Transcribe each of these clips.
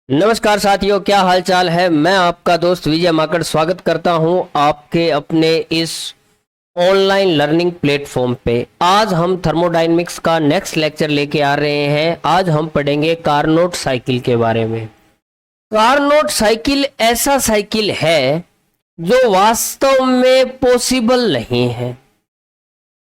नमस्कार साथियों, क्या हाल चाल है। मैं आपका दोस्त विजय माकड़ स्वागत करता हूं आपके अपने इस ऑनलाइन लर्निंग प्लेटफॉर्म पे। आज हम थर्मोडायनेमिक्स का नेक्स्ट लेक्चर लेके आ रहे हैं। आज हम पढ़ेंगे कार्नोट साइकिल के बारे में। कार्नोट साइकिल ऐसा साइकिल है जो वास्तव में पॉसिबल नहीं है,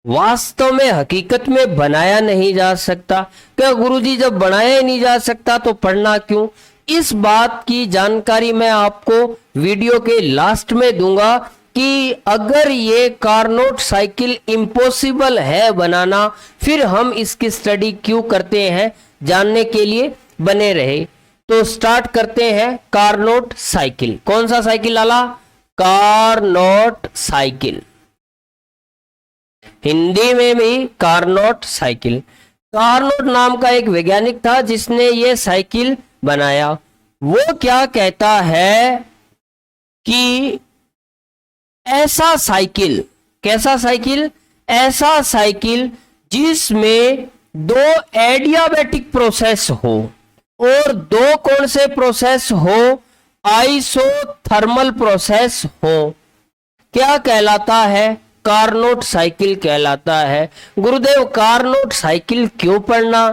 वास्तव में हकीकत में बनाया नहीं जा सकता। क्या गुरुजी, जब बनाया ही नहीं जा सकता तो पढ़ना क्यों? इस बात की जानकारी मैं आपको वीडियो के लास्ट में दूंगा कि अगर ये कार्नोट साइकिल इम्पॉसिबल है बनाना, फिर हम इसकी स्टडी क्यों करते हैं, जानने के लिए बने रहे। तो स्टार्ट करते हैं। कार्नोट साइकिल, कौन सा साइकिल लाला? कार्नोट साइकिल, हिंदी में भी कार्नोट साइकिल। कार्नोट नाम का एक वैज्ञानिक था जिसने ये साइकिल बनाया। वो क्या कहता है कि ऐसा साइकिल, कैसा साइकिल? ऐसा साइकिल जिसमें दो एडियाबैटिक प्रोसेस हो और दो कौन से प्रोसेस हो? आइसोथर्मल प्रोसेस हो। क्या कहलाता है? कार्नोट साइकिल कहलाता है। गुरुदेव, कार्नोट साइकिल क्यों पढ़ना?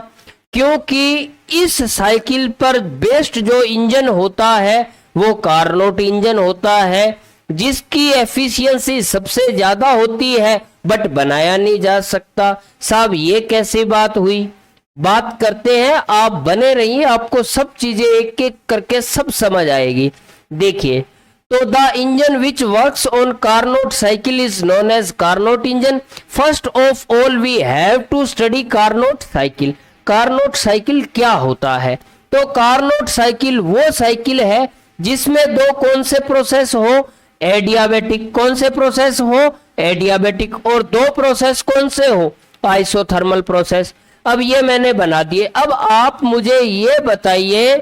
क्योंकि इस साइकिल पर बेस्ड जो इंजन होता है वो कार्नोट इंजन होता है, जिसकी एफिशिएंसी सबसे ज्यादा होती है, बट बनाया नहीं जा सकता। साहब, ये कैसी बात हुई? बात करते हैं, आप बने रहिए, आपको सब चीजें एक एक करके सब समझ आएगी। देखिए, तो the engine which works on Carnot cycle is known as Carnot engine. First of all we have to study Carnot cycle. Carnot cycle क्या होता है? तो कार्नोट साइकिल वो साइकिल है जिसमें दो कौन से प्रोसेस हो? एडियाबैटिक। कौन से प्रोसेस हो? एडियाबैटिक। और दो प्रोसेस कौन से हो? Isothermal process. अब ये मैंने बना दिए। अब आप मुझे ये बताइए,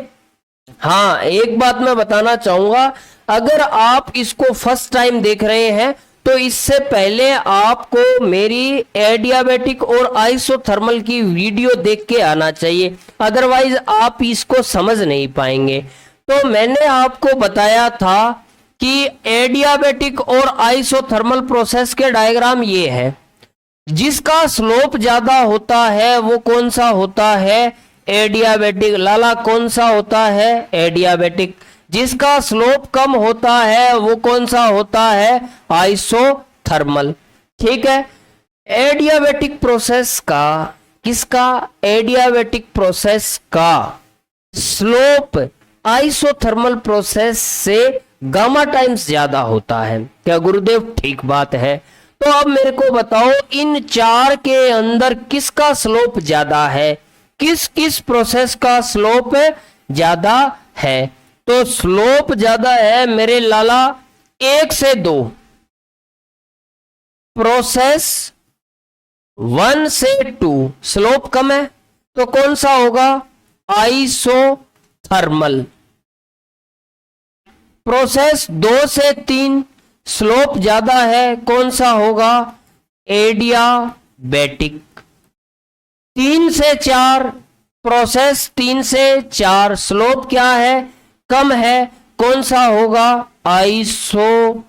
हाँ एक बात मैं बताना चाहूंगा, अगर आप इसको फर्स्ट टाइम देख रहे हैं तो इससे पहले आपको मेरी एडियाबैटिक और आइसोथर्मल की वीडियो देख के आना चाहिए, अदरवाइज आप इसको समझ नहीं पाएंगे। तो मैंने आपको बताया था कि एडियाबैटिक और आइसोथर्मल प्रोसेस के डायग्राम ये है। जिसका स्लोप ज्यादा होता है वो कौन सा होता है? एडियाबैटिक। लाला, कौन सा होता है? एडियाबैटिक। जिसका स्लोप कम होता है वो कौन सा होता है? आइसोथर्मल। ठीक है। एडियाबैटिक प्रोसेस का, किसका? एडियाबैटिक प्रोसेस का स्लोप आइसोथर्मल प्रोसेस से गामा टाइम्स ज्यादा होता है। क्या गुरुदेव? ठीक बात है। तो अब मेरे को बताओ, इन चार के अंदर किसका स्लोप ज्यादा है? किस किस प्रोसेस का स्लोप ज्यादा है? तो स्लोप ज्यादा है मेरे लाला 1 से 2, प्रोसेस 1 से 2 स्लोप कम है, तो कौन सा होगा? आइसोथर्मल। प्रोसेस 2 से 3 स्लोप ज्यादा है, कौन सा होगा? एडियाबैटिक। 3 से 4, प्रोसेस 3 से 4 स्लोप क्या है? कम है, कौन सा होगा? आइसोथर्मल।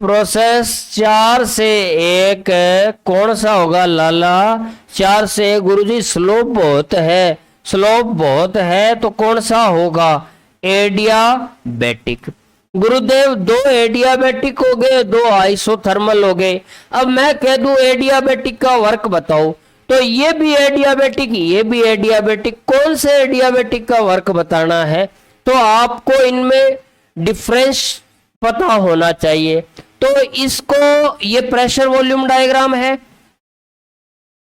प्रोसेस 4 से 1 कौन सा होगा लाला? 4 से गुरुजी स्लोप बहुत है, स्लोप बहुत है, तो कौन सा होगा? एडियाबैटिक। गुरुदेव, 2 एडियाबैटिक हो गए, 2 आइसोथर्मल हो गए। अब मैं कह दूं एडियाबैटिक का वर्क बताओ, तो ये भी एडियाबैटिक, ये भी एडियाबैटिक, कौन से एडियाबैटिक का वर्क बताना है? तो आपको इनमें डिफरेंस पता होना चाहिए। तो इसको, ये प्रेशर वॉल्यूम डायग्राम है।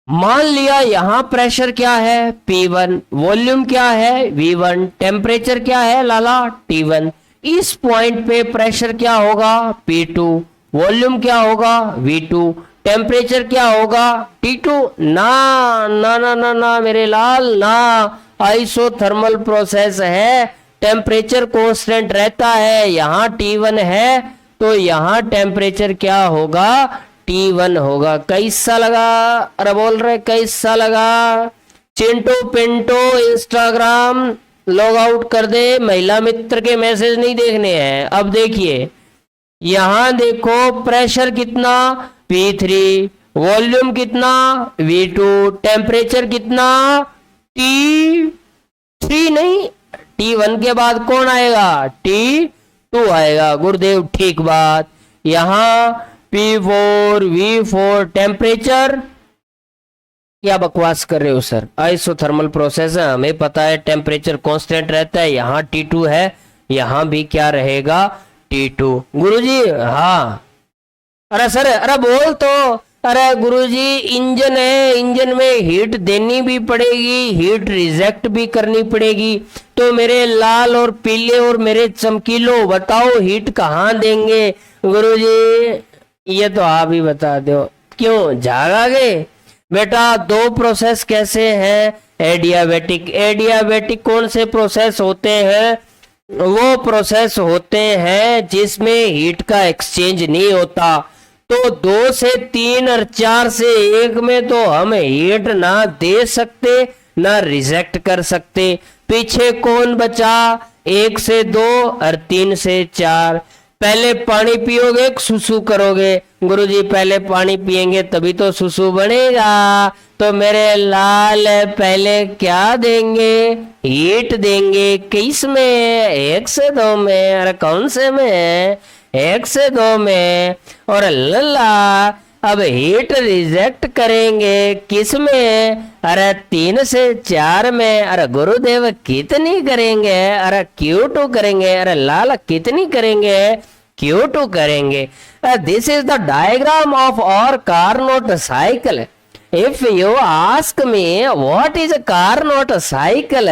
मान लिया यहां प्रेशर क्या है? P1, वॉल्यूम क्या है? V1, टेम्परेचर क्या है लाला? T1। इस पॉइंट पे प्रेशर क्या होगा? P2, वॉल्यूम क्या होगा? V2, टेम्परेचर क्या होगा? T2। ना ना ना ना ना मेरे लाल, ना, आइसोथर्मल प्रोसेस है, टेम्परेचर कांस्टेंट रहता है। यहाँ T1 है तो यहाँ टेम्परेचर क्या होगा? T1 होगा। कैसा लगा? अरे बोल रहे कैसा लगा? Chintu Pintu Instagram log out कर दे, महिला मित्र के मैसेज नहीं देखने हैं। अब देखिए यहां देखो प्रेशर कितना P3, वॉल्यूम कितना V2, टेम्परेचर कितना T3 नहीं, T1 के बाद कौन आएगा T2 आएगा। गुरुदेव ठीक बात। यहां P4 V4 टेम्परेचर, क्या बकवास कर रहे हो सर, आइसोथर्मल प्रोसेस है, हमें पता है टेम्परेचर कांस्टेंट रहता है। यहाँ T2 है, यहाँ भी क्या रहेगा T2। गुरुजी हाँ, अरे सर अरे बोल तो, अरे गुरुजी इंजन है, इंजन में हीट देनी भी पड़ेगी, हीट रिजेक्ट भी करनी पड़ेगी। तो मेरे लाल और पीले और मेरे चमकीलो बताओ हीट कहाँ देंगे। गुरुजी ये तो आप ही बता दो, क्यों जागा गए बेटा। दो प्रोसेस कैसे हैं, एडियाबैटिक, एडियाबैटिक कौन से प्रोसेस होते हैं, वो प्रोसेस होते हैं जिसमें हीट का एक्सचेंज नहीं होता। तो 2 से 3 और 4 से 1 में तो हम हीट ना दे सकते ना रिजेक्ट कर सकते। पीछे कौन बचा, 1 से 2 और 3 से 4। पहले पानी पियोगे सुसु करोगे। गुरुजी पहले पानी पिएंगे तभी तो सुसु बनेगा। तो मेरे लाल पहले क्या देंगे, हीट देंगे। किस में, 1 से 2 में। अरे कौन से में, 1 से 2 में। और लल्ला अब हीट रिजेक्ट करेंगे किस में, अरे 3 से 4 में। अरे गुरुदेव कितनी करेंगे, अरे Q2 करेंगे। अरे लाल कितनी करेंगे, Q2 करेंगे। This is the diagram of our Carnot cycle. If you ask me what is a Carnot cycle,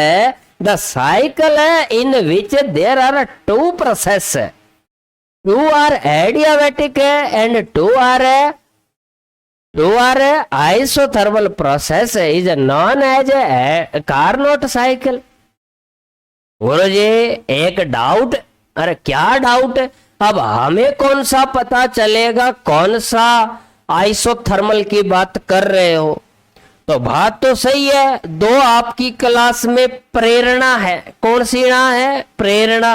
the cycle in which there are 2 processes. 2 are adiabatic and 2 are isothermal process is known as a Carnot cycle. गुरुजी एक doubt, अरे क्या doubt, अब हमें कौन सा पता चलेगा कौन सा आइसोथर्मल की बात कर रहे हो। तो बात तो सही है, 2 आपकी क्लास में प्रेरणा है, कौन सी ना है, प्रेरणा।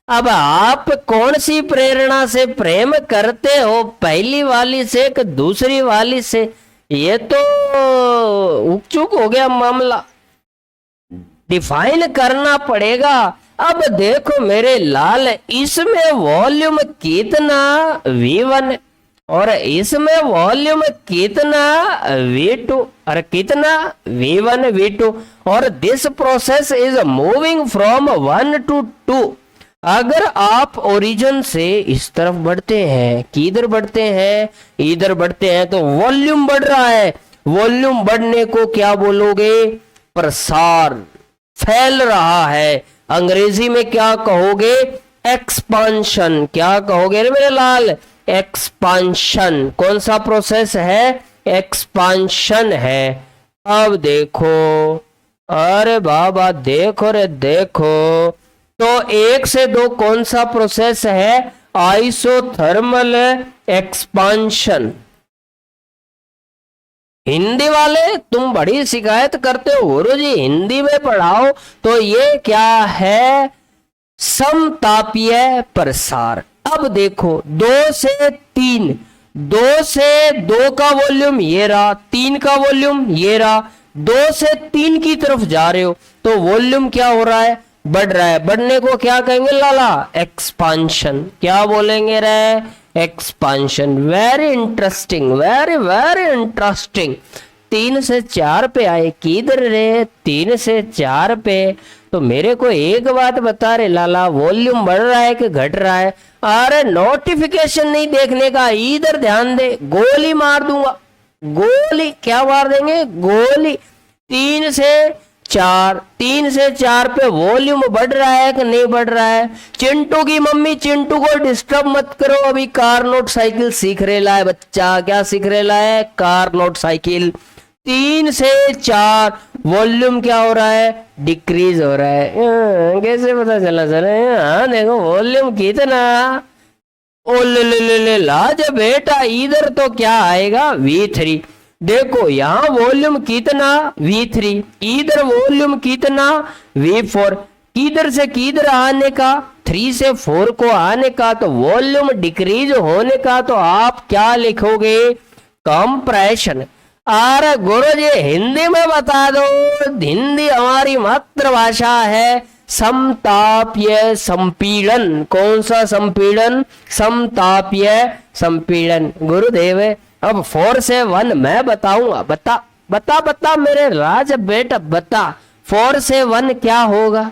अब आप कौन सी प्रेरणा से प्रेम करते हो, पहली वाली से कि दूसरी वाली से, ये तो उकचुक हो गया मामला, डिफाइन करना पड़ेगा। अब देखो मेरे लाल, इसमें वॉल्यूम कितना V1 और इसमें वॉल्यूम कितना V2 और कितना V1 V2, और this process is moving from 1 to 2। अगर आप ओरिजिन से इस तरफ बढ़ते हैं, किधर बढ़ते हैं, इधर बढ़ते हैं, तो वॉल्यूम बढ़ रहा है। वॉल्यूम बढ़ने को क्या बोलोगे, प्रसार, फैल रहा है। अंग्रेजी में क्या कहोगे, एक्सपांशन। क्या कहोगे रे मेरे लाल, एक्सपांशन। कौन सा प्रोसेस है, एक्सपांशन है। अब देखो, अरे बाबा देखो रे देखो, तो 1 से 2 कौन सा प्रोसेस है, आइसोथर्मल एक्सपांशन। हिंदी वाले तुम बड़ी शिकायत करते हो, गुरुजी हिंदी में पढ़ाओ। तो ये क्या है, समतापीय प्रसार। अब देखो 2 से 3, 2 से 2 का वॉल्यूम ये रहा, 3 का वॉल्यूम ये रहा, 2 से 3 की तरफ जा रहे हो तो वॉल्यूम क्या हो रहा है, बढ़ रहा है। बढ़ने को क्या कहेंगे लाला, एक्सपांशन। क्या बोलेंगे रे, expansion. Very interesting, very very interesting. 3 से 4 पे आए, किधर रे, 3 से 4 पे। तो मेरे को एक बात बता रे लाला, वॉल्यूम बढ़ रहा है कि घट रहा है। अरे नोटिफिकेशन नहीं देखने का, इधर ध्यान दे, गोली मार दूंगा, गोली। क्या मार देंगे, गोली। 3 से 4, 3 से 4 पे वॉल्यूम बढ़ रहा है कि नहीं बढ़ रहा है। चिंटू की मम्मी चिंटू को डिस्टर्ब मत करो, अभी Carnot साइकिल सीख रेला है बच्चा। क्या सीख रेला है, Carnot साइकिल। 3 से 4 वॉल्यूम क्या हो रहा है, डिक्रीज हो रहा है। कैसे पता चला, चले हाँ देखो वॉल्यूम कितना, ओ ले ले ले ले ला जब बेटा, इधर तो क्या आएगा V3। देखो यहाँ वॉल्यूम कितना V3, इधर वॉल्यूम कितना V4, किधर से किधर आने का, 3 से 4 को आने का, तो वॉल्यूम डिक्रीज होने का, तो आप क्या लिखोगे, कंप्रेशन। अरे गुरु जी हिंदी में बता दो, हिंदी हमारी मातृभाषा है। समतापीय संपीड़न, कौन सा संपीड़न, समतापीय संपीड़न। गुरुदेव अब 4 से 1 मैं बताऊंगा, बता बता बता मेरे राज बेटा बता, 4 से 1 क्या होगा।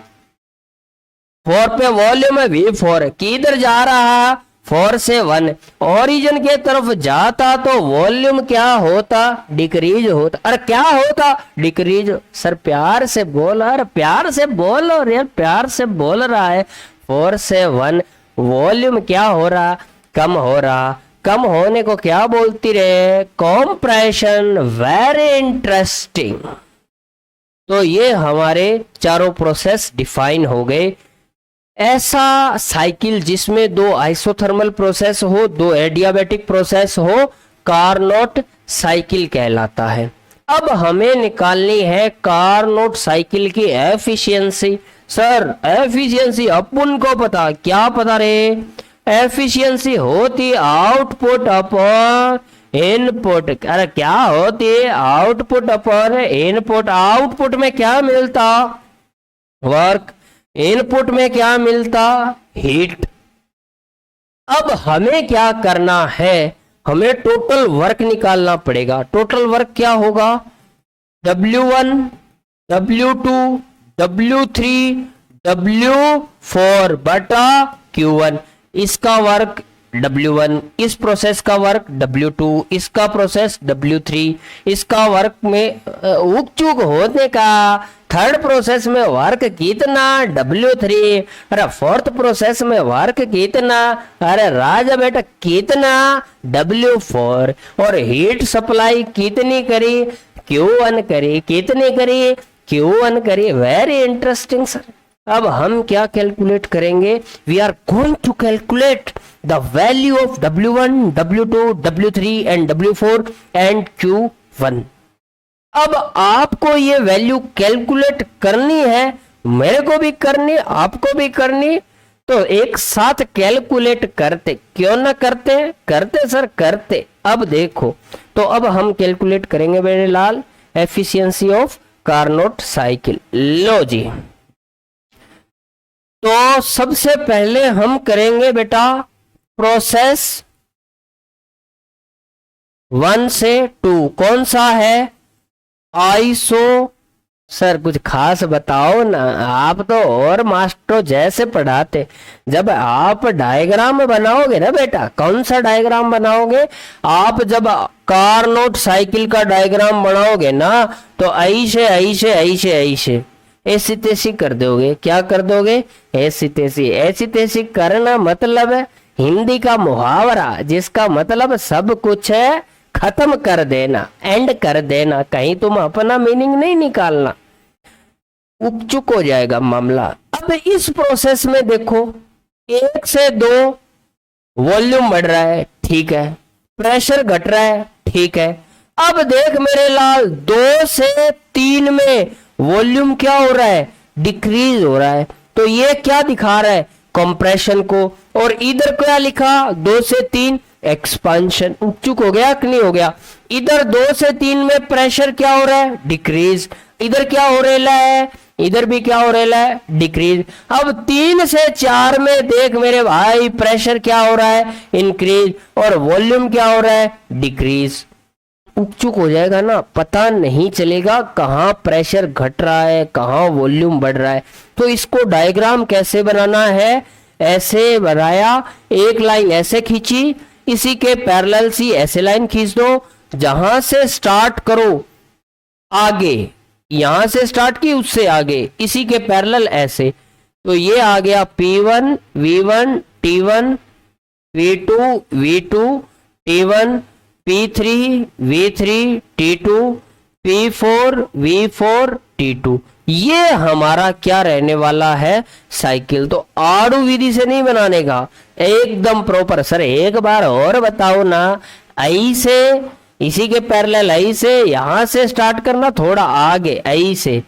4 पे वॉल्यूम है V4, किधर जा रहा, 4 से 1 ओरिजिन के तरफ जाता, तो वॉल्यूम क्या होता, डिक्रीज होता। अरे क्या होता, डिक्रीज। सर प्यार से बोल, अरे प्यार से बोलो रे, प्यार से बोल रहा है। 4 से 1 वॉल्यूम क्या हो रहा, कम हो रहा। कम होने को क्या बोलती रे, कॉम्प्रेशन। Very interesting. तो ये हमारे चारों प्रोसेस डिफाइन हो गए। ऐसा साइकिल जिसमें 2 आइसोथर्मल प्रोसेस हो, 2 एडियाबैटिक प्रोसेस हो, कार्नोट साइकिल कहलाता है। अब हमें निकालनी है कार्नोट साइकिल की एफिशिएंसी। सर एफिशिएंसी अपन को पता, क्या पता रे, एफिशिएंसी होती आउटपुट अपॉन इनपुट। अरे क्या होती है, आउटपुट अपॉन इनपुट। आउटपुट में क्या मिलता, वर्क। इनपुट में क्या मिलता, हीट। अब हमें क्या करना है, हमें टोटल वर्क निकालना पड़ेगा। टोटल वर्क क्या होगा, W1 W2 W3 W4 बटा Q1। इसका वर्क W1, इस प्रोसेस का वर्क W2, इसका प्रोसेस W3, इसका वर्क में उकचुक होने का थर्ड प्रोसेस में वर्क कितना, W3। अरे फोर्थ प्रोसेस में वर्क कितना, अरे राजा बेटा कितना, W4। और हीट सप्लाई कितनी करी, Q1 करी। कितनी करी, Q1 करी। Very interesting sir. अब हम क्या कैलकुलेट करेंगे, we are going to calculate the value of W1 W2 W3 and W4 and Q1। अब आपको ये वैल्यू कैलकुलेट करनी है, मेरे को भी करनी, आपको भी करनी, तो एक साथ कैलकुलेट करते, क्यों ना करते, करते सर करते। अब देखो, तो अब हम कैलकुलेट करेंगे मेरे लाल एफिशिएंसी ऑफ कार्नोट साइकिल। लो जी, तो सबसे पहले हम करेंगे बेटा प्रोसेस 1 से 2, कौन सा है, आइसो। सर कुछ खास बताओ ना, आप तो और मास्टर जैसे पढ़ाते। जब आप डायग्राम बनाओगे ना बेटा, कौन सा डायग्राम बनाओगे आप, जब कार्नोट साइकिल का डायग्राम बनाओगे ना, तो ऐसे ऐसे ऐसे ऐसे ऐसी तैसी कर दोगे। क्या कर दोगे, ऐसी तैसी। ऐसी तैसी करना मतलब है हिंदी का मुहावरा, जिसका मतलब सब कुछ है खत्म कर देना, एंड कर देना। कहीं तुम अपना मीनिंग नहीं निकालना, उपचुक हो जाएगा मामला। अब इस प्रोसेस में देखो, 1 से 2 वॉल्यूम बढ़ रहा है, ठीक है, प्रेशर घट रहा है, ठीक है। अब देख मेरे लाल, 2 से 3 में वॉल्यूम क्या हो रहा है, डिक्रीज हो रहा है। तो ये क्या दिखा रहा है, कंप्रेशन को। और इधर क्या लिखा, 2 से 3 एक्सपांशन। उपचुक हो गया कि नहीं हो गया। इधर 2 से 3 में प्रेशर क्या हो रहा है, डिक्रीज। इधर क्या हो रहा है, इधर भी क्या हो रहा है, डिक्रीज। अब 3 से 4 में देख मेरे भाई, प्रेशर क्या हो रहा है, इंक्रीज, और वॉल्यूम क्या हो रहा है, डिक्रीज। उपचुक हो जाएगा ना, पता नहीं चलेगा कहाँ प्रेशर घट रहा है, कहाँ वॉल्यूम बढ़ रहा है। तो इसको डायग्राम कैसे बनाना है, ऐसे बनाया, एक लाइन ऐसे खींची, इसी के पैरेलल सी ऐसे लाइन खींच दो। जहां से स्टार्ट करो आगे, यहां से स्टार्ट की उससे आगे, इसी के पैरेलल ऐसे। तो ये आ गया P1 V1 T1 V2 V2 T1 P3 V3 T2 P4 V4 T2। ये हमारा क्या रहने वाला है, साइकिल। तो आड़ू विधि से नहीं बनाने का, एकदम प्रॉपर। सर एक बार और बताओ ना, ऐसे इसी के पैरेलल आई से, यहां से स्टार्ट करना, थोड़ा आगे आई से,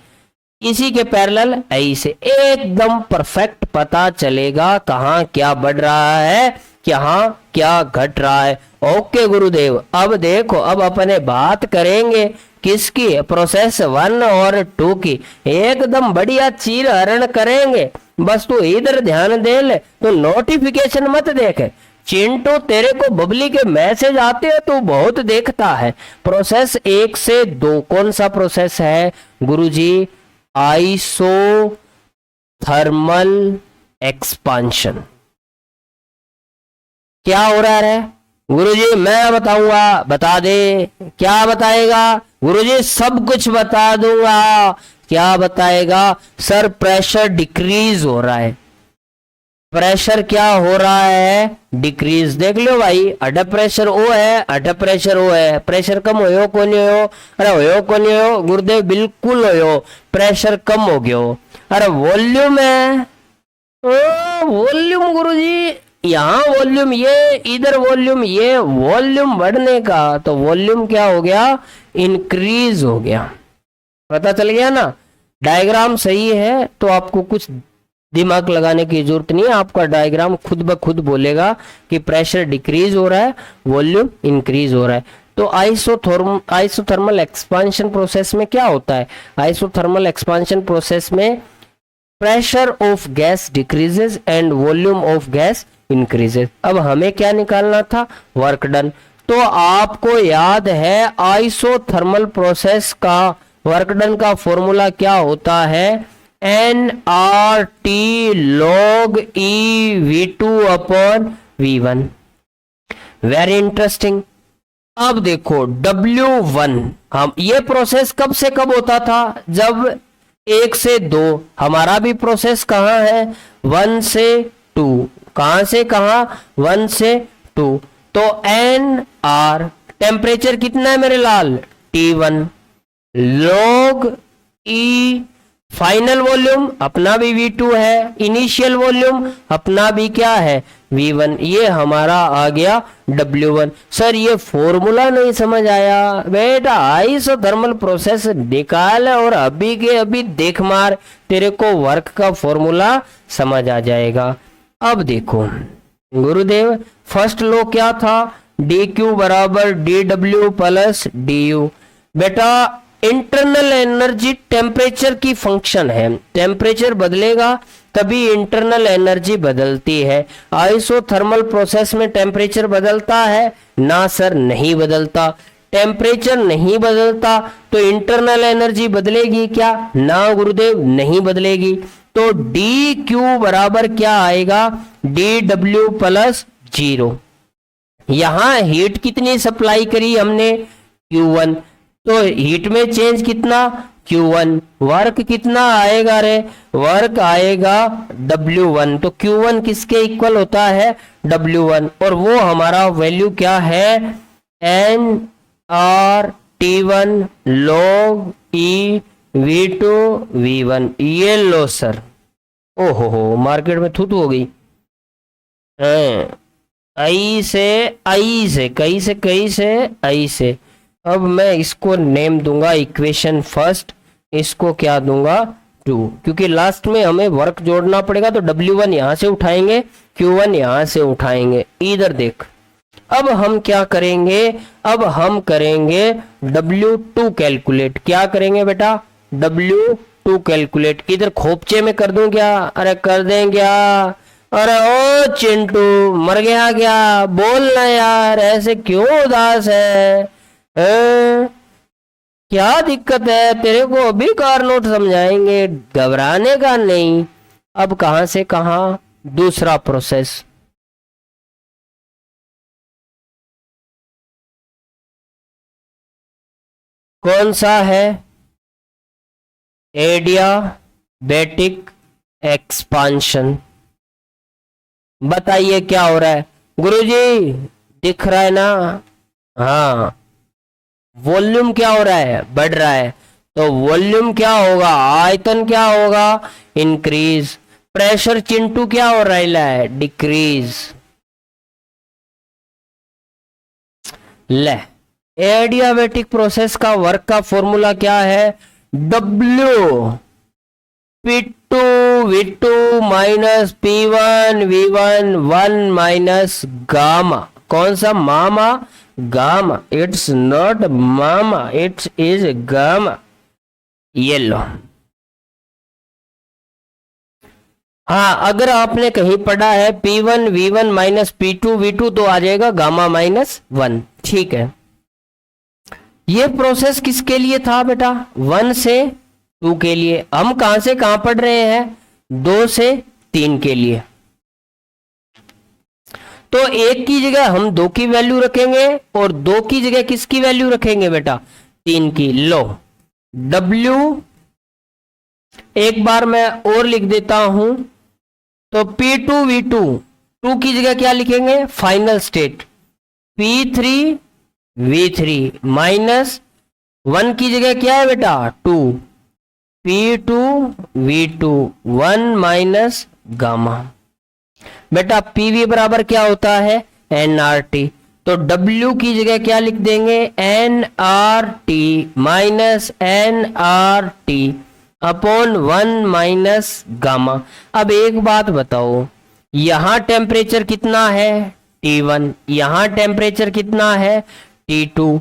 इसी के पैरेलल आई से, एकदम परफेक्ट पता चलेगा कहाँ क्या बढ़ रहा है, कहाँ क्या घट रहा है। ओके गुरुदेव, अब देखो, अब अपने बात करेंगे किसकी, प्रोसेस 1 और 2 की। एकदम बढ़िया चीर हरण करेंगे, बस तू इधर ध्यान दे ले, तो नोटिफिकेशन मत देखे। चिंटू तेरे को बबली के मैसेज आते हैं तो बहुत देखता है। प्रोसेस 1 से 2 कौन सा प्रोसेस है गुरुजी? Isothermal expansion. क्या हो रहा है गुरुजी? मैं बताऊंगा, बता दे। क्या बताएगा गुरुजी? सब कुछ बता दूंगा। क्या बताएगा? सर प्रेशर डिक्रीज हो रहा है। प्रेशर क्या हो रहा है? डिक्रीज। देख लो भाई, अड प्रेशर ओ है, अड प्रेशर ओ है, प्रेशर कम हो को नहीं हो? अरे हो को नहीं हो गुरुदेव? बिल्कुल हो, प्रेशर कम हो गयो। अरे वॉल्यूम है, वॉल्यूम गुरुजी, यहाँ वॉल्यूम ये, इधर वॉल्यूम ये, वॉल्यूम बढ़ने का तो वॉल्यूम क्या हो गया? इंक्रीज हो गया। पता चल गया ना? डायग्राम सही है तो आपको कुछ दिमाग लगाने की जरूरत नहीं है, आपका डायग्राम खुद ब खुद बोलेगा कि प्रेशर डिक्रीज हो रहा है, वॉल्यूम इंक्रीज हो रहा है। तो आइसोथर्मल एक्सपांशन प्रोसेस में क्या होता है? आइसोथर्मल एक्सपांशन प्रोसेस में pressure of gas decreases and volume of gas increases. अब हमें क्या निकालना था? Work done. तो आपको याद है आइसोथर्मल प्रोसेस का वर्क डन का फॉर्मूला क्या होता है? nRT log E V2 upon V1। Very interesting. अब देखो W1, हम ये प्रोसेस कब से कब होता था? जब 1 से 2। हमारा भी प्रोसेस कहाँ है? 1 से 2। कहां से कहां? 1 से 2। तो NR, टेम्परेचर कितना है मेरे लाल? T1 log E, final volume अपना भी V2 है, इनिशियल वॉल्यूम अपना भी क्या है? V1। ये हमारा आ गया W1। सर ये फॉर्मूला नहीं समझ आया बेटा, आइसोथर्मल प्रोसेस निकाल और अभी के अभी देख मार, तेरे को वर्क का फॉर्मूला समझ आ जाएगा। अब देखो गुरुदेव, फर्स्ट लॉ क्या था? dq बराबर dw प्लस du। बेटा इंटरनल एनर्जी टेम्परेचर की फंक्शन है, टेम्परेचर बदलेगा तभी इंटरनल एनर्जी बदलती है। आइसोथर्मल प्रोसेस में टेम्परेचर बदलता है? ना सर, नहीं बदलता। टेम्परेचर नहीं बदलता तो इंटरनल एनर्जी बदलेगी क्या? ना गुरुदेव, नहीं बदलेगी। तो डी क्यू बराबर क्या आएगा? D W plus 0। यहां हीट कितनी सप्लाई करी हमने? Q1। तो हीट में चेंज कितना? Q1। वर्क कितना आएगा रे? वर्क आएगा W1। तो Q1 किसके इक्वल होता है? W1। और वो हमारा वैल्यू क्या है? nRT1 log E V2 V1। ये लो सर। ओहो हो, मार्केट में थूथू हो गई। आई से कई से आई से। अब मैं इसको नेम दूंगा इक्वेशन फर्स्ट, इसको क्या दूंगा? 2, क्योंकि लास्ट में हमें वर्क जोड़ना पड़ेगा। तो W1 यहां से उठाएंगे, Q1 यहां से उठाएंगे। इधर देख, अब हम क्या करेंगे? अब हम करेंगे W2 कैलकुलेट। क्या करेंगे बेटा? W2 calculate. इधर खोपचे में कर दूं क्या? अरे कर दें क्या? अरे ओ चिंटू, मर गया क्या? बोलना यार, ऐसे क्यों उदास है? क्या दिक्कत है? तेरे को अभी कारनोट समझाएंगे, घबराने का नहीं। अब कहां से कहां? दूसरा प्रोसेस। कौन सा है? Adiabatic expansion. बताइए क्या हो रहा है? गुरुजी दिख रहा है ना? हाँ, वॉल्यूम क्या हो रहा है? बढ़ रहा है। तो वॉल्यूम क्या होगा? आयतन क्या होगा? इंक्रीज। प्रेशर चिंटू क्या हो रहा है? डिक्रीज। ले, एडियाबेटिक प्रोसेस का वर्क का फॉर्मूला क्या है? W P2 V2 minus P1 V1 1 minus gamma. कौन सा? मामा, गामा। इट्स नॉट मामा, इट्स इज गामा। ये लो। हाँ, अगर आपने कहीं पढ़ा है P1 V1 minus P2 V2 तो आ जाएगा गामा माइनस 1। ठीक है, ये प्रोसेस किसके लिए था बेटा? 1 से 2 के लिए। हम कहां से कहां पढ़ रहे हैं? 2 से 3 के लिए। तो 1 की जगह हम 2 की वैल्यू रखेंगे और 2 की जगह किसकी वैल्यू रखेंगे बेटा? 3 की। लो, W एक बार मैं और लिख देता हूं, तो P2 V2, 2 की जगह क्या लिखेंगे? Final state. P3 V3 minus 1 की जगह क्या है बेटा? 2। P2 V2 1 minus gamma. बेटा PV बराबर क्या होता है? nRT। तो W की जगह क्या लिख देंगे? nRT minus nRT upon 1 minus gamma. अब एक बात बताओ, यहां टेम्परेचर कितना है? T1। यहां टेम्परेचर कितना है? T2।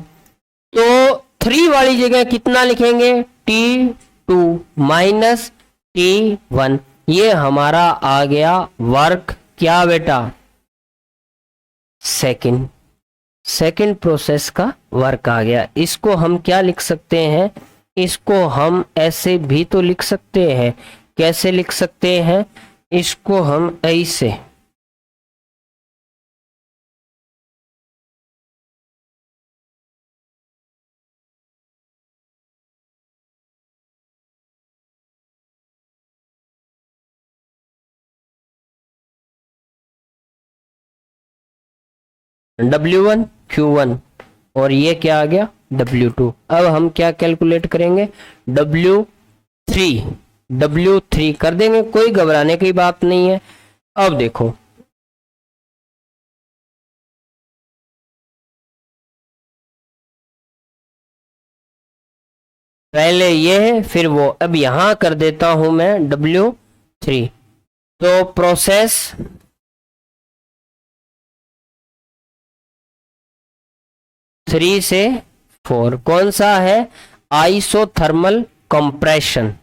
तो 3 वाली जगह कितना लिखेंगे? T2 minus T1। ये हमारा आ गया वर्क। क्या बेटा? सेकंड प्रोसेस का वर्क आ गया। इसको हम क्या लिख सकते हैं? इसको हम ऐसे भी तो लिख सकते हैं। कैसे लिख सकते हैं? इसको हम ऐसे, W1 Q1 और ये क्या आ गया? W2। अब हम क्या कैलकुलेट करेंगे? W3 कर देंगे, कोई घबराने की बात नहीं है। अब देखो, पहले ये है फिर वो। अब यहां कर देता हूं मैं W3। तो प्रोसेस थ्री से 4 कौन सा है? Isothermal compression.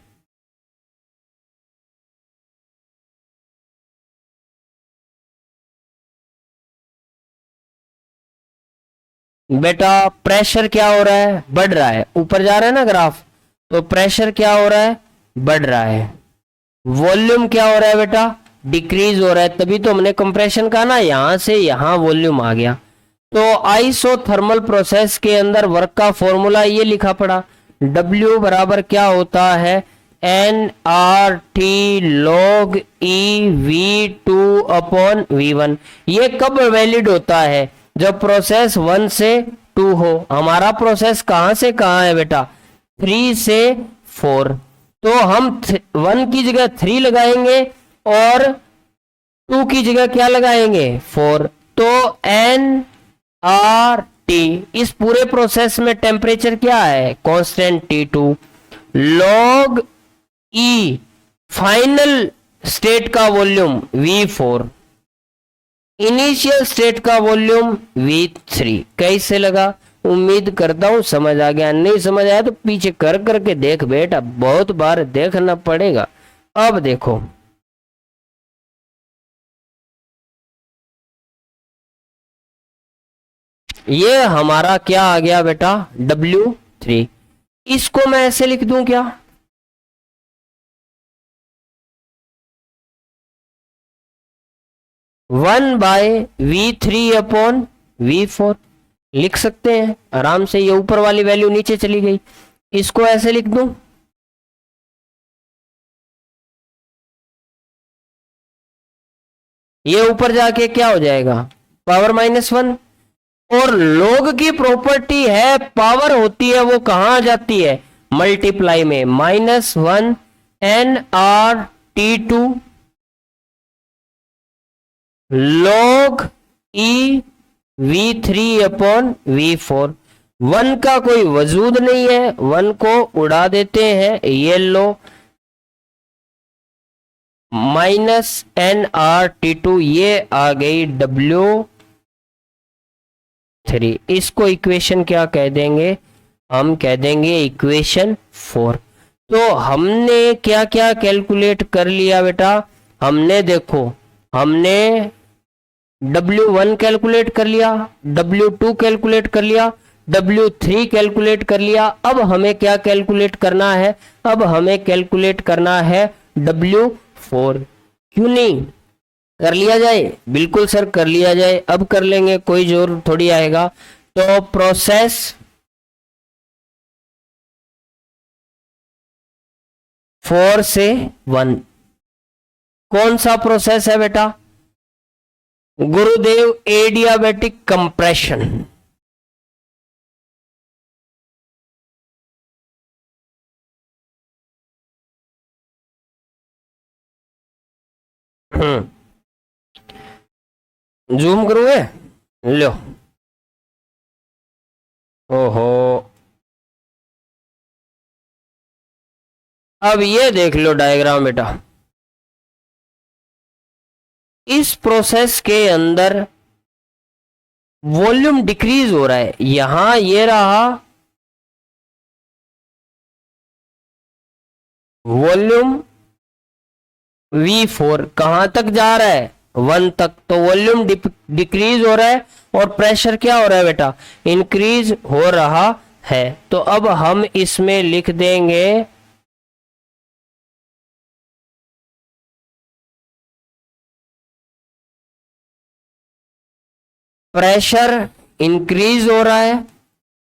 बेटा प्रेशर क्या हो रहा है? बढ़ रहा है। ऊपर जा रहा है ना ग्राफ, तो प्रेशर क्या हो रहा है? बढ़ रहा है। वॉल्यूम क्या हो रहा है बेटा? डिक्रीज हो रहा है। तभी तो हमने कंप्रेशन कहा ना, यहां से यहां वॉल्यूम आ गया। तो आइसोथर्मल प्रोसेस के अंदर वर्क का फॉर्मूला ये लिखा पड़ा, W बराबर क्या होता है? nRT log E V2 upon V1। ये कब वैलिड होता है? जब प्रोसेस 1 से 2 हो। हमारा प्रोसेस कहां से कहां है बेटा? 3 से 4। तो हम 1 की जगह 3 लगाएंगे और 2 की जगह क्या लगाएंगे? 4। तो nRT, इस पूरे प्रोसेस में टेम्परेचर क्या है? Constant T2 log E final state का वॉल्यूम V4, इनिशियल स्टेट का वॉल्यूम V3। कैसे लगा? उम्मीद करता हूं समझ आ गया। नहीं समझ आया तो पीछे कर करके देख बेटा, बहुत बार देखना पड़ेगा। अब देखो, ये हमारा क्या आ गया बेटा? W3। इसको मैं ऐसे लिख दूं क्या? 1/V3 अपॉन V4 लिख सकते हैं आराम से। ये ऊपर वाली वैल्यू नीचे चली गई। इसको ऐसे लिख दूं, ये ऊपर जाके क्या हो जाएगा? पावर -1। और log की प्रॉपर्टी है, पावर होती है वो कहां आ जाती है? मल्टीप्लाई में। -1 nRT2 log E V3 upon V4। One का कोई वजूद नहीं है, वन को उड़ा देते हैं, ये लो -nRT2, ये आ गई W3। इसको इक्वेशन क्या कह देंगे, हम कह देंगे इक्वेशन 4। तो हमने क्या क्या कैलकुलेट कर लिया बेटा, हमने देखो, हमने W1 कैलकुलेट कर लिया, W2 कैलकुलेट कर लिया, W3 कैलकुलेट कर लिया। अब हमें क्या कैलकुलेट करना है, अब हमें कैलकुलेट करना है W4। क्यों नहीं कर लिया जाए, बिल्कुल सर कर लिया जाए, अब कर लेंगे, कोई जोर थोड़ी आएगा। तो प्रोसेस 4 से 1, कौन सा प्रोसेस है बेटा, गुरुदेव एडियाबेटिक कंप्रेशन। जूम करोगे, लो, ओहो, अब ये देख लो डायग्राम बेटा, इस प्रोसेस के अंदर वॉल्यूम डिक्रीज हो रहा है, यहां ये रहा वॉल्यूम V4, कहां तक जा रहा है, 1 तक, तो वॉल्यूम डिक्रीज हो रहा है और प्रेशर क्या हो रहा है बेटा, इंक्रीज हो रहा है। तो अब हम इसमें लिख देंगे प्रेशर इंक्रीज हो रहा है,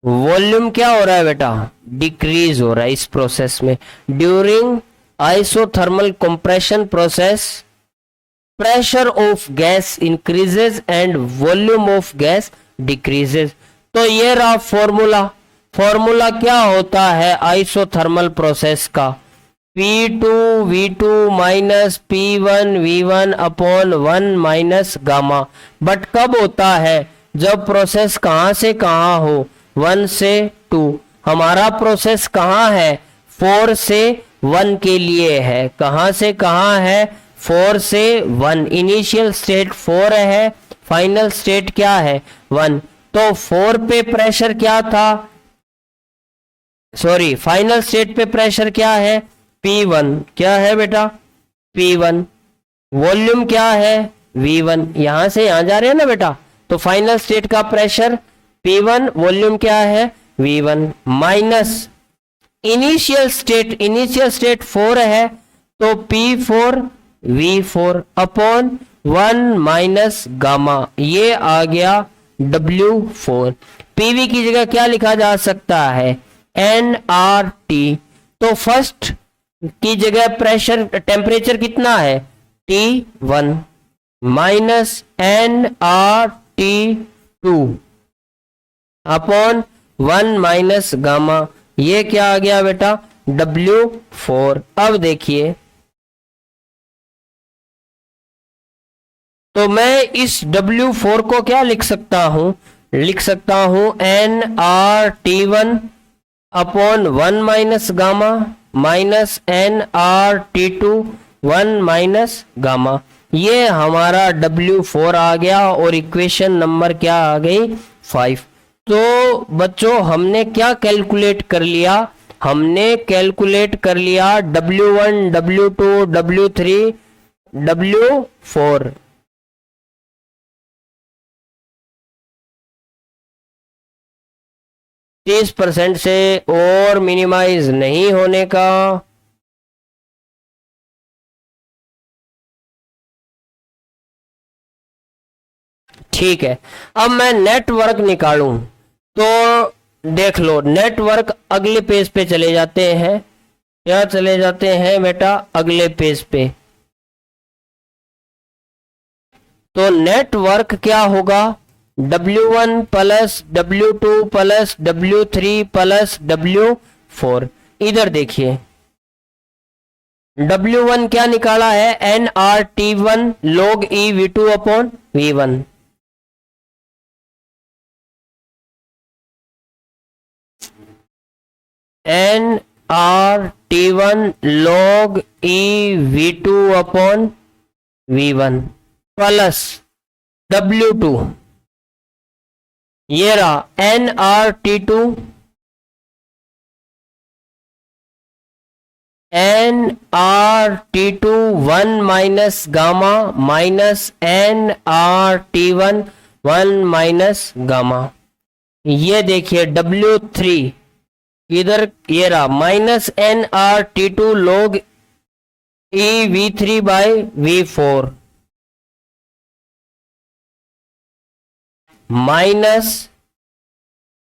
वॉल्यूम क्या हो रहा है बेटा, डिक्रीज हो रहा है इस प्रोसेस में। During isothermal compression process pressure of gas increases and volume of gas decreases. तो ये रहा फॉर्मूला, फॉर्मूला क्या होता है आइसोथर्मल प्रोसेस का, P2V2 minus P1V1 upon 1 minus gamma. But कब होता है, जब प्रोसेस कहां से कहां हो, 1 से 2। हमारा प्रोसेस कहां है, 4 से 1 के लिए है, कहां से कहां है, 4 से 1। इनिशियल स्टेट 4 है, फाइनल स्टेट क्या है, 1। तो 4 पे प्रेशर क्या था, सॉरी फाइनल स्टेट पे प्रेशर क्या है, P1, क्या है बेटा, P1। वॉल्यूम क्या है, V1, यहां से यहां जा रहे हैं ना बेटा, तो फाइनल स्टेट का प्रेशर P1, वॉल्यूम क्या है, V1, माइनस इनिशियल स्टेट 4 है, तो P4 V4 upon 1 minus gamma, ये आ गया W4। PV की जगह क्या लिखा जा सकता है, nRT। तो फर्स्ट की जगह प्रेशर टेम्परेचर कितना है, T1 minus nRT2 upon 1 minus gamma, ये क्या आ गया बेटा, W4। अब देखिए, तो मैं इस W4 को क्या लिख सकता हूं, लिख सकता हूं nRT1 upon 1 minus gamma minus nRT2 1 minus gamma. ये हमारा W4 आ गया और इक्वेशन नंबर क्या आ गई, 5। तो बच्चों हमने क्या कैलकुलेट कर लिया, हमने कैलकुलेट कर लिया W1 W2 W3 W4। 30% से और मिनिमाइज नहीं होने का। ठीक है, अब मैं नेटवर्क निकालूं, तो देख लो नेटवर्क, अगले पेज पे चले जाते हैं, क्या चले जाते हैं बेटा, अगले पेज पे। तो नेटवर्क क्या होगा, W1 plus W2 plus W3 plus W4। इधर देखिए W1 क्या निकाला है, nRT1 log E V2 upon V1। N R T one log ई V two upon V one plus W2, ये रहा N R T two N R T two 1 minus gamma minus N R T one 1 minus gamma. ये देखिए W3 इधर ये रहा minus N R T two log E V three by V four minus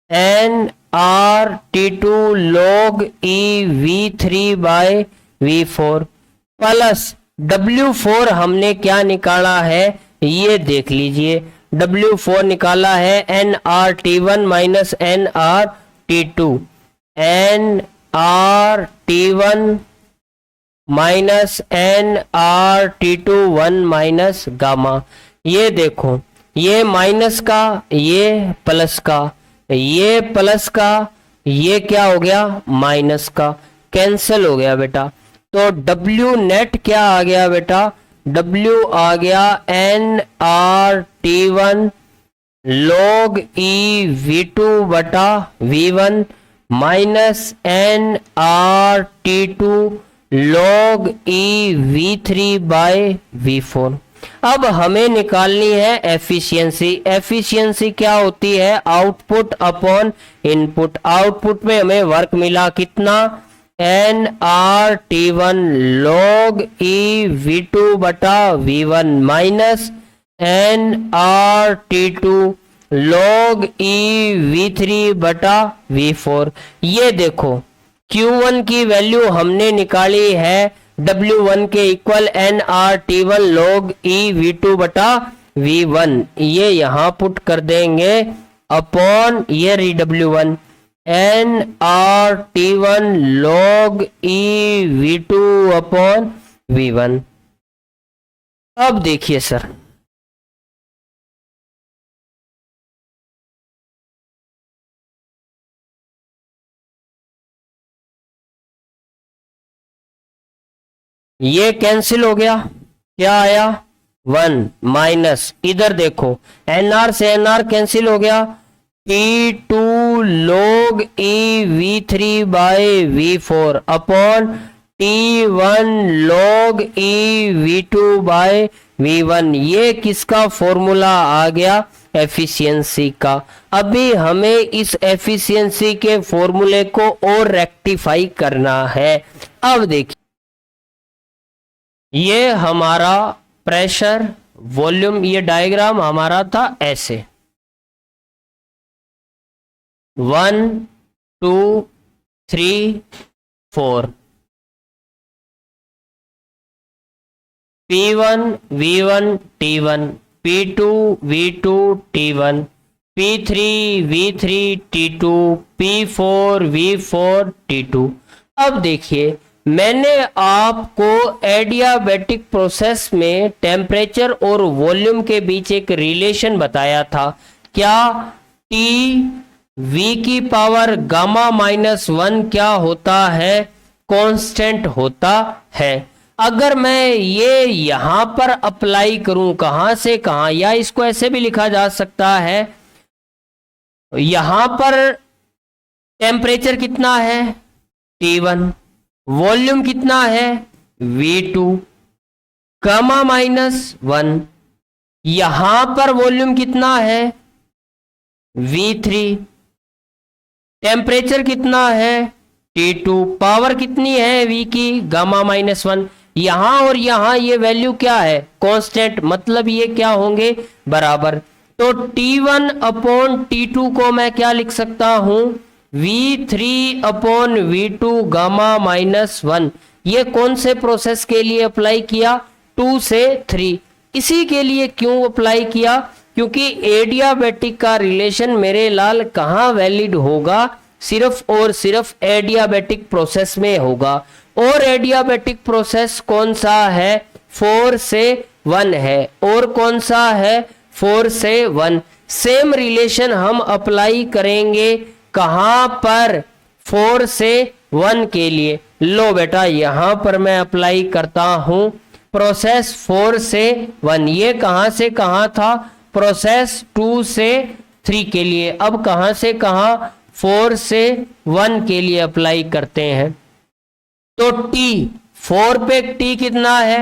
N R T two log E V three by V four plus W4 हमने क्या निकाला है ये देख लीजिए। W4 निकाला है N R T one minus N R T two N R T one minus N R T two 1 minus gamma. ये देखो ये माइनस का ये प्लस का ये प्लस का ये क्या हो गया माइनस का, कैंसिल हो गया बेटा। तो W नेट क्या आ गया बेटा, W आ गया N R T one log ई वी टू बटा V one minus N R T two log E V three by V four. अब हमें निकालनी है एफिशिएंसी। एफिशिएंसी क्या होती है, आउटपुट अपॉन इनपुट। आउटपुट में हमें वर्क मिला कितना, N R T one log ई वी टू बटा V one minus N R T two log ई वी थ्री बटा वी फोर। ये देखो Q1 की वैल्यू हमने निकाली है W1 के equal N R T one log ई वी टू बटा वी वन। ये यहां पुट कर देंगे अपॉन ये री W1 N R T one log ई V two upon V one. अब देखिए सर ये कैंसिल हो गया, क्या आया 1 माइनस इधर देखो एन आर से एन आर कैंसिल हो गया T2 log E V three by V four upon T1 log E V two by V one. ये किसका फॉर्मूला आ गया, एफिशिएंसी का। अभी हमें इस एफिशिएंसी के फॉर्मूले को और रेक्टिफाई करना है। अब देखिए ये हमारा प्रेशर वॉल्यूम, ये डायग्राम हमारा था ऐसे 1 2 3 4 P1 V1 T1 P2 V2 T1 P3 V3 T2 P4 V4 T2। अब देखिए मैंने आपको एडियाबैटिक प्रोसेस में टेम्परेचर और वॉल्यूम के बीच एक रिलेशन बताया था। क्या टी वी की पावर गामा माइनस वन क्या होता है, कांस्टेंट होता है। अगर मैं ये यहां पर अप्लाई करूं कहां से कहां, या इसको ऐसे भी लिखा जा सकता है, यहां पर टेम्परेचर कितना है T1, वॉल्यूम कितना है V2, गामा माइनस वन, यहां पर वॉल्यूम कितना है V3, टेम्परेचर कितना है T2, पावर कितनी है V की गामा माइनस वन। यहां और यहां ये वैल्यू क्या है कांस्टेंट, मतलब ये क्या होंगे बराबर। तो T1 अपॉन T2 को मैं क्या लिख सकता हूं, V3 upon V2 gamma minus one. ये कौन से प्रोसेस के लिए अप्लाई किया, 2 से 3। इसी के लिए क्यों अप्लाई किया, क्योंकि एडियाबैटिक का रिलेशन मेरे लाल कहाँ वैलिड होगा, सिर्फ और सिर्फ एडियाबैटिक प्रोसेस में होगा। और एडियाबैटिक प्रोसेस कौन सा है, 4 से 1 है, और कौन सा है 4 से 1। सेम रिलेशन हम अप्लाई करेंगे कहां पर, 4 से 1 के लिए। लो बेटा यहां पर मैं अप्लाई करता हूं प्रोसेस 4 से 1। ये कहां से कहां था? प्रोसेस 2 से 3 के लिए। अब कहां से कहां? 4 से 1 के लिए अप्लाई करते हैं। तो T 4 पे T कितना है?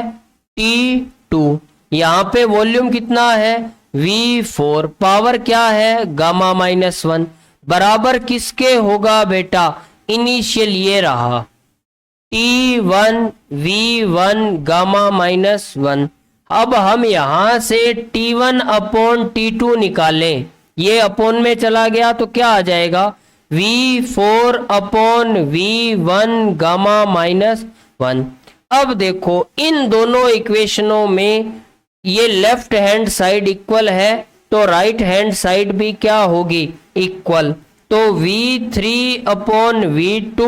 T2। यहां पे वॉल्यूम कितना है? V4। पावर क्या है? गामा -1। बराबर किसके होगा बेटा? इनिशियल ये रहा T1 V1 गामा -1। अब हम यहां से T1 अपॉन T2 निकालें। ये अपॉन में चला गया तो क्या आ जाएगा? V4 upon V1 gamma -1। अब देखो इन दोनों इक्वेशनों में ये लेफ्ट हैंड साइड इक्वल है तो राइट हैंड साइड भी क्या होगी? इक्वल। तो V3 upon V2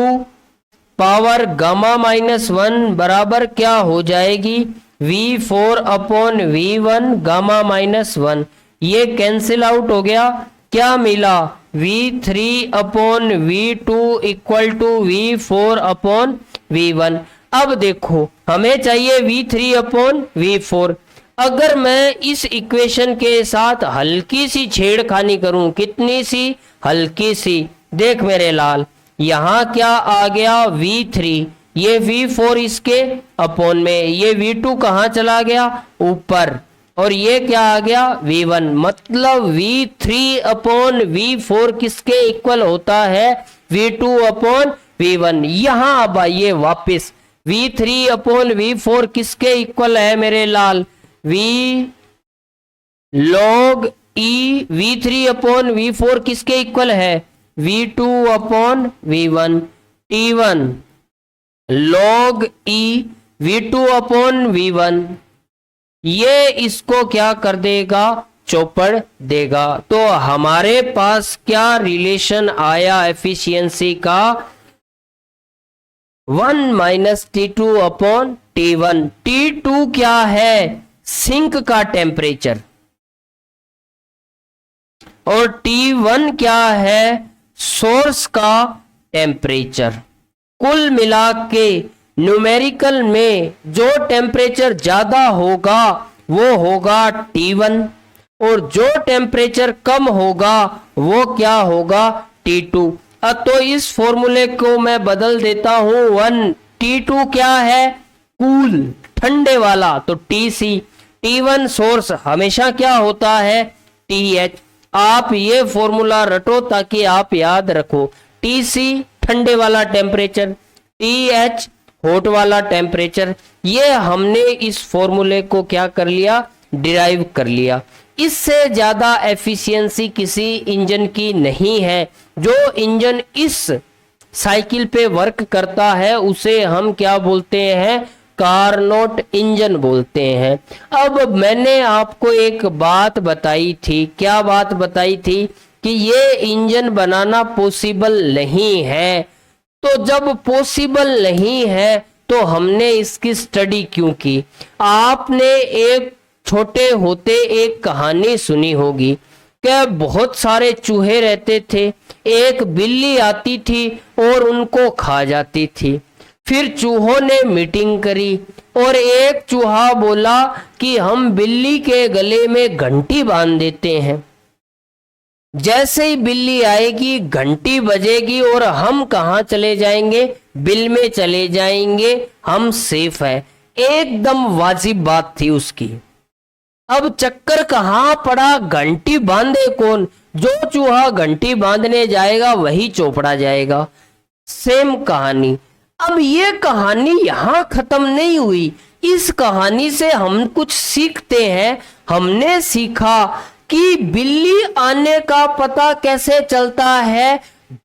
power gamma -1 बराबर क्या हो जाएगी? V4 upon V1 gamma -1। ये कैंसिल आउट हो गया। क्या मिला? V3 upon V2 equal to V4 upon V1। अब देखो हमें चाहिए V3 अपॉन V4। अगर मैं इस इक्वेशन के साथ हल्की सी छेड़खानी करूं, कितनी सी? हल्की सी। देख मेरे लाल यहां क्या आ गया? V3। ये V4 इसके अपॉन में, ये V2 कहां चला गया? ऊपर। और ये क्या आ गया? V1। मतलब V3 अपॉन V4 किसके इक्वल होता है? V2 upon V1। यहां अब आइए वापिस, V3 अपॉन V4 किसके इक्वल है मेरे लाल? V log E। V3 upon V4 किसके इक्वल है? V2 upon V1। T1 log E V2 upon V1। ये इसको क्या कर देगा? चौपड़ देगा। तो हमारे पास क्या रिलेशन आया एफिशिएंसी का? 1 - T2 अपॉन T1। T2 क्या है? सिंक का टेम्परेचर। और T1 क्या है? सोर्स का टेम्परेचर। कुल मिला के न्यूमेरिकल में जो टेम्परेचर ज्यादा होगा वो होगा T1 और जो टेम्परेचर कम होगा वो क्या होगा? T2। अब तो इस फॉर्मूले को मैं बदल देता हूं 1। T2 क्या है? कूल, ठंडे वाला, तो TC। T1 सोर्स हमेशा क्या होता है? TH। आप ये फॉर्मूला रटो ताकि आप याद रखो। TC ठंडे वाला टेम्परेचर, TH हॉट वाला टेम्परेचर। ये हमने इस फॉर्मूले को क्या कर लिया? डिराइव कर लिया। इससे ज्यादा एफिशिएंसी किसी इंजन की नहीं है। जो इंजन इस साइकिल पे वर्क करता है उसे हम क्या बोलते हैं? कार्नोट इंजन बोलते हैं। अब मैंने आपको एक बात बताई थी। क्या बात बताई थी? कि ये इंजन बनाना पॉसिबल नहीं है। तो जब पॉसिबल नहीं है तो हमने इसकी स्टडी क्यों की? आपने एक छोटे होते एक कहानी सुनी होगी कि बहुत सारे चूहे रहते थे। एक बिल्ली आती थी और उनको खा जाती थी। फिर चूहों ने मीटिंग करी और एक चूहा बोला कि हम बिल्ली के गले में घंटी बांध देते हैं। जैसे ही बिल्ली आएगी घंटी बजेगी और हम कहाँ चले जाएंगे? बिल में चले जाएंगे, हम सेफ है। एकदम वाजिब बात थी उसकी। अब चक्कर कहाँ पड़ा? घंटी बांधे कौन? जो चूहा घंटी बांधने जाएगा वही चोपड़ा जाएगा। सेम कहानी। अब ये कहानी यहां खत्म नहीं हुई। इस कहानी से हम कुछ सीखते हैं। हमने सीखा कि बिल्ली आने का पता कैसे चलता है?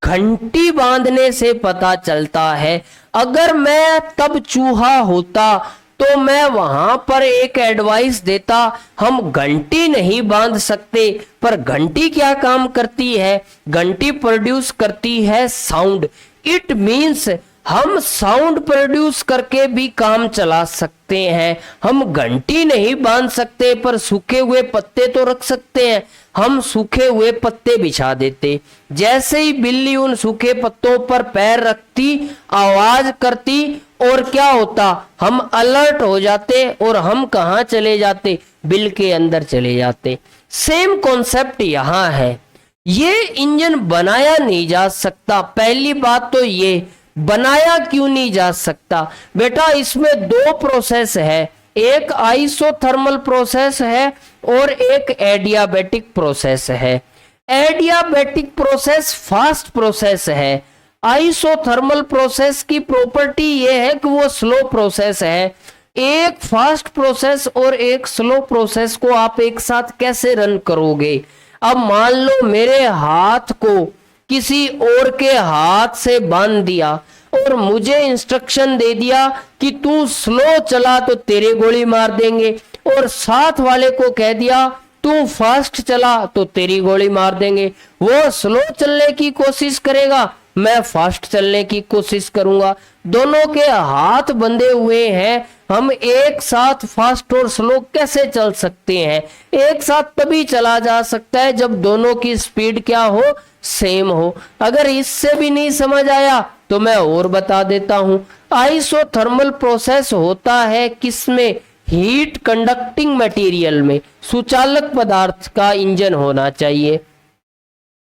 घंटी बांधने से पता चलता है। अगर मैं तब चूहा होता तो मैं वहां पर एक एडवाइस देता, हम घंटी नहीं बांध सकते, पर घंटी क्या काम करती है? घंटी प्रोड्यूस करती है साउंड। इट मीन्स हम साउंड प्रोड्यूस करके भी काम चला सकते हैं। हम घंटी नहीं बांध सकते पर सूखे हुए पत्ते तो रख सकते हैं। हम सूखे हुए पत्ते बिछा देते। जैसे ही बिल्ली उन सूखे पत्तों पर पैर रखती, आवाज करती और क्या होता, हम अलर्ट हो जाते और हम कहाँ चले जाते, बिल के अंदर चले जाते। सेम कॉन्सेप्ट यहाँ है। ये इंजन बनाया नहीं जा सकता। पहली बात तो ये बनाया क्यों नहीं जा सकता बेटा, इसमें दो प्रोसेस है, एक आइसोथर्मल प्रोसेस है और एक एडियाबैटिक प्रोसेस है। एडियाबैटिक प्रोसेस फास्ट प्रोसेस है। आइसोथर्मल प्रोसेस की प्रॉपर्टी ये है कि वो स्लो प्रोसेस है। एक फास्ट प्रोसेस और एक स्लो प्रोसेस को आप एक साथ कैसे रन करोगे? अब मान लो मेरे हाथ को किसी और के हाथ से बांध दिया और मुझे इंस्ट्रक्शन दे दिया कि तू स्लो चला तो तेरे गोली मार देंगे, और साथ वाले को कह दिया तू फास्ट चला तो तेरी गोली मार देंगे। वो स्लो चलने की कोशिश करेगा, मैं फास्ट चलने की कोशिश करूंगा। दोनों के हाथ बंधे हुए हैं, हम एक साथ फास्ट और स्लो कैसे चल सकते हैं? एक साथ तभी चला जा सकता है जब दोनों की स्पीड क्या हो, सेम हो। अगर इससे भी नहीं समझ आया तो मैं और बता देता हूं। आइसोथर्मल प्रोसेस होता है किसमें? हीट कंडक्टिंग मटेरियल में, सुचालक पदार्थ का इंजन होना चाहिए।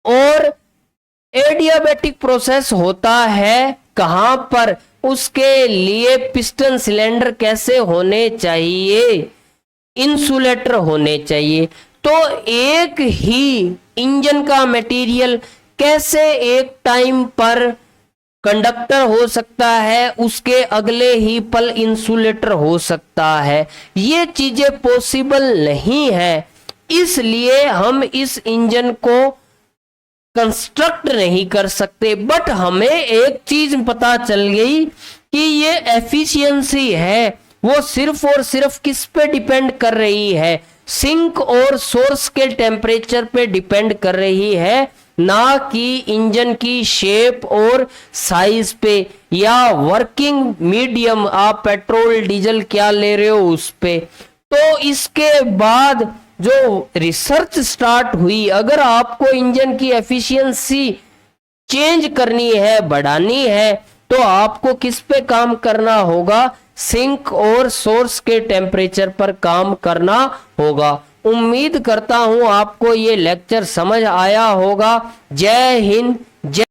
और एडियाबैटिक प्रोसेस होता है कहां पर? उसके लिए पिस्टन सिलेंडर कैसे होने चाहिए? इंसुलेटर होने चाहिए। तो एक ही इंजन का मटेरियल कैसे एक टाइम पर कंडक्टर हो सकता है, उसके अगले ही पल इंसुलेटर हो सकता है? ये चीजें पॉसिबल नहीं है। इसलिए हम इस इंजन को कंस्ट्रक्ट नहीं कर सकते। बट हमें एक चीज पता चल गई कि ये एफिशिएंसी है वो सिर्फ और सिर्फ किस पे डिपेंड कर रही है? सिंक और सोर्स के टेम्परेचर पे डिपेंड कर रही है, ना कि इंजन की शेप और साइज पे या वर्किंग मीडियम, आप पेट्रोल डीजल क्या ले रहे हो उस पे। तो इसके बाद जो रिसर्च स्टार्ट हुई, अगर आपको इंजन की एफिशिएंसी चेंज करनी है, बढ़ानी है, तो आपको किस पे काम करना होगा? सिंक और सोर्स के टेम्परेचर पर काम करना होगा। उम्मीद करता हूं आपको ये लेक्चर समझ आया होगा। जय हिंद, जय